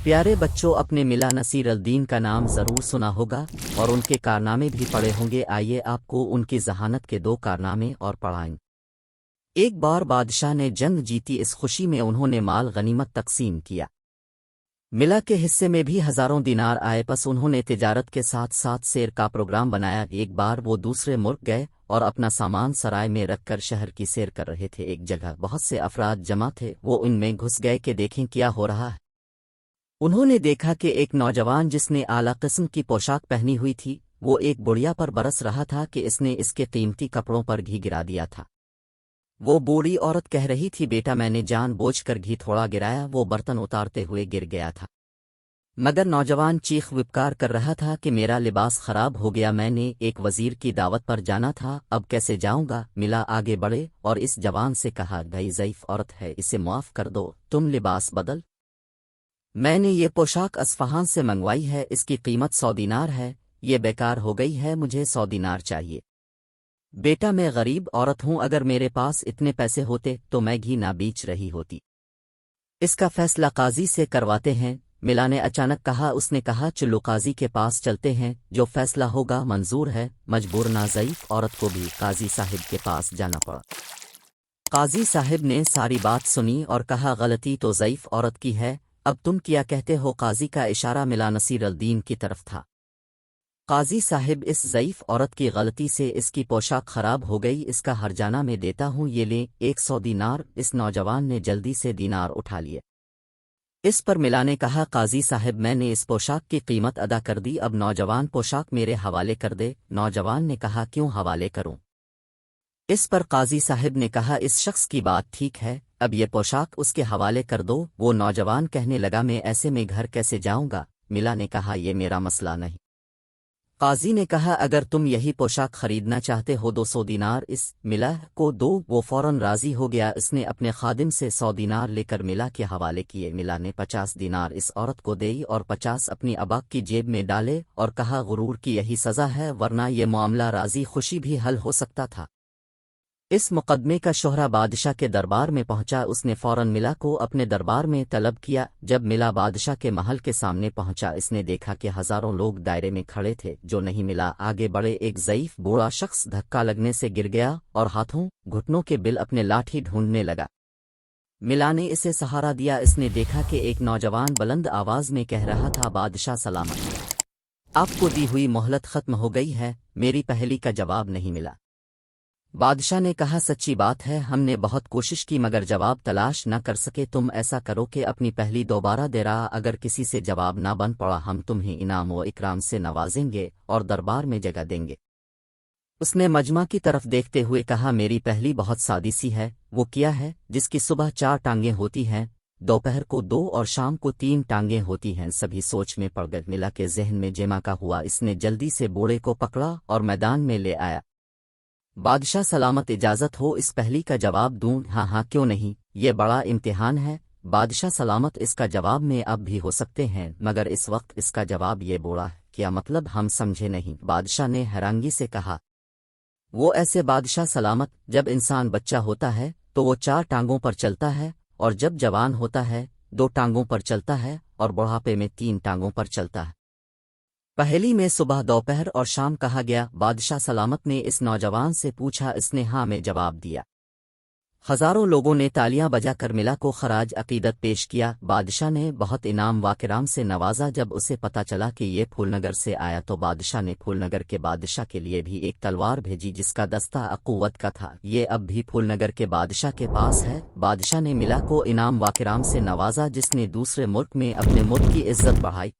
پیارے بچوں، اپنے ملا نصیر الدین کا نام ضرور سنا ہوگا اور ان کے کارنامے بھی پڑھے ہوں گے۔ آئیے آپ کو ان کی ذہانت کے دو کارنامے اور پڑھائیں۔ ایک بار بادشاہ نے جنگ جیتی، اس خوشی میں انہوں نے مال غنیمت تقسیم کیا۔ ملا کے حصے میں بھی ہزاروں دینار آئے، پس انہوں نے تجارت کے ساتھ ساتھ سیر کا پروگرام بنایا۔ ایک بار وہ دوسرے ملک گئے اور اپنا سامان سرائے میں رکھ کر شہر کی سیر کر رہے تھے۔ ایک جگہ بہت سے افراد جمع تھے، وہ ان میں گھس گئے کہ دیکھیں کیا ہو رہا ہے۔ انہوں نے دیکھا کہ ایک نوجوان جس نے اعلیٰ قسم کی پوشاک پہنی ہوئی تھی، وہ ایک بڑھیا پر برس رہا تھا کہ اس نے اس کے قیمتی کپڑوں پر گھی گرا دیا تھا۔ وہ بوڑھی عورت کہہ رہی تھی، بیٹا میں نے جان بوجھ کر گھی تھوڑا گرایا، وہ برتن اتارتے ہوئے گر گیا تھا۔ مگر نوجوان چیخ وپکار کر رہا تھا کہ میرا لباس خراب ہو گیا، میں نے ایک وزیر کی دعوت پر جانا تھا، اب کیسے جاؤں گا؟ ملا آگے بڑھے اور اس جوان سے کہا، گئی ضعیف عورت ہے، اسے معاف کر دو، تم لباس بدل۔ میں نے یہ پوشاک اصفہان سے منگوائی ہے، اس کی قیمت 100 دینار ہے، یہ بیکار ہو گئی ہے، مجھے 100 دینار چاہیے۔ بیٹا میں غریب عورت ہوں، اگر میرے پاس اتنے پیسے ہوتے تو میں گھی نہ بیچ رہی ہوتی۔ اس کا فیصلہ قاضی سے کرواتے ہیں۔ ملا نے اچانک کہا، اس نے کہا، چلو قاضی کے پاس چلتے ہیں، جو فیصلہ ہوگا منظور ہے۔ مجبور نہ ضعیف عورت کو بھی قاضی صاحب کے پاس جانا پڑا۔ قاضی صاحب نے ساری بات سنی اور کہا، غلطی تو ضعیف عورت کی ہے، اب تم کیا کہتے ہو؟ قاضی کا اشارہ ملا نصیر الدین کی طرف تھا۔ قاضی صاحب، اس ضعیف عورت کی غلطی سے اس کی پوشاک خراب ہو گئی، اس کا ہرجانہ میں دیتا ہوں، یہ لیں 100 دینار۔ اس نوجوان نے جلدی سے دینار اٹھا لیے۔ اس پر ملا نے کہا، قاضی صاحب میں نے اس پوشاک کی قیمت ادا کر دی، اب نوجوان پوشاک میرے حوالے کر دے۔ نوجوان نے کہا، کیوں حوالے کروں؟ اس پر قاضی صاحب نے کہا، اس شخص کی بات ٹھیک ہے، اب یہ پوشاک اس کے حوالے کر دو۔ وہ نوجوان کہنے لگا، میں ایسے میں گھر کیسے جاؤں گا؟ ملا نے کہا، یہ میرا مسئلہ نہیں۔ قاضی نے کہا، اگر تم یہی پوشاک خریدنا چاہتے ہو 200 دینار اس ملا کو دو۔ وہ فوراً راضی ہو گیا، اس نے اپنے خادم سے 100 دینار لے کر ملا کے حوالے کیے۔ ملا نے 50 دینار اس عورت کو دی اور 50 اپنی ابا کی جیب میں ڈالے اور کہا، غرور کی یہی سزا ہے، ورنہ یہ معاملہ راضی خوشی بھی حل ہو سکتا تھا۔ اس مقدمے کا شہرہ بادشاہ کے دربار میں پہنچا، اس نے فوراً ملا کو اپنے دربار میں طلب کیا۔ جب ملا بادشاہ کے محل کے سامنے پہنچا، اس نے دیکھا کہ ہزاروں لوگ دائرے میں کھڑے تھے جو نہیں ملا آگے بڑھے۔ ایک ضعیف بوڑھا شخص دھکا لگنے سے گر گیا اور ہاتھوں گھٹنوں کے بل اپنے لاٹھی ڈھونڈنے لگا۔ ملا نے اسے سہارا دیا، اس نے دیکھا کہ ایک نوجوان بلند آواز میں کہہ رہا تھا، بادشاہ سلامت، آپ کو دی ہوئی مہلت ختم ہو گئی ہے، میری پہلی کا جواب نہیں ملا۔ بادشاہ نے کہا، سچی بات ہے، ہم نے بہت کوشش کی مگر جواب تلاش نہ کر سکے، تم ایسا کرو کہ اپنی پہلی دوبارہ دے رہا، اگر کسی سے جواب نہ بن پڑا ہم تمہیں انعام و اکرام سے نوازیں گے اور دربار میں جگہ دیں گے۔ اس نے مجمع کی طرف دیکھتے ہوئے کہا، میری پہلی بہت سادی سی ہے، وہ کیا ہے جس کی صبح 4 ٹانگیں ہوتی ہیں، دوپہر کو 2 اور شام کو 3 ٹانگیں ہوتی ہیں؟ سبھی سوچ میں پڑ گئے۔ ملا کے ذہن میں جمع کا ہوا، اس نے جلدی سے بوڑھے کو پکڑا اور میدان میں لے آیا۔ بادشاہ سلامت، اجازت ہو اس پہلی کا جواب دوں؟ ہاں ہاں کیوں نہیں، یہ بڑا امتحان ہے۔ بادشاہ سلامت، اس کا جواب میں اب بھی ہو سکتے ہیں، مگر اس وقت اس کا جواب یہ بوڑھا ہے، کیا مطلب؟ ہم سمجھے نہیں۔ بادشاہ نے حیرانگی سے کہا، وہ ایسے بادشاہ سلامت، جب انسان بچہ ہوتا ہے تو وہ 4 ٹانگوں پر چلتا ہے، اور جب جوان ہوتا ہے 2 ٹانگوں پر چلتا ہے، اور بڑھاپے میں 3 ٹانگوں پر چلتا ہے۔ پہلی میں صبح، دوپہر اور شام کہا گیا۔ بادشاہ سلامت نے اس نوجوان سے پوچھا، اس نے ہاں میں جواب دیا۔ ہزاروں لوگوں نے تالیاں بجا کر ملا کو خراج عقیدت پیش کیا۔ بادشاہ نے بہت انعام واکرام سے نوازا۔ جب اسے پتہ چلا کہ یہ پھول نگر سے آیا تو بادشاہ نے پھول نگر کے بادشاہ کے لیے بھی ایک تلوار بھیجی جس کا دستہ قوت کا تھا، یہ اب بھی پھول نگر کے بادشاہ کے پاس ہے۔ بادشاہ نے ملا کو انعام واکرام سے نوازا، جس نے دوسرے ملک میں اپنے ملک کی عزت بڑھائی۔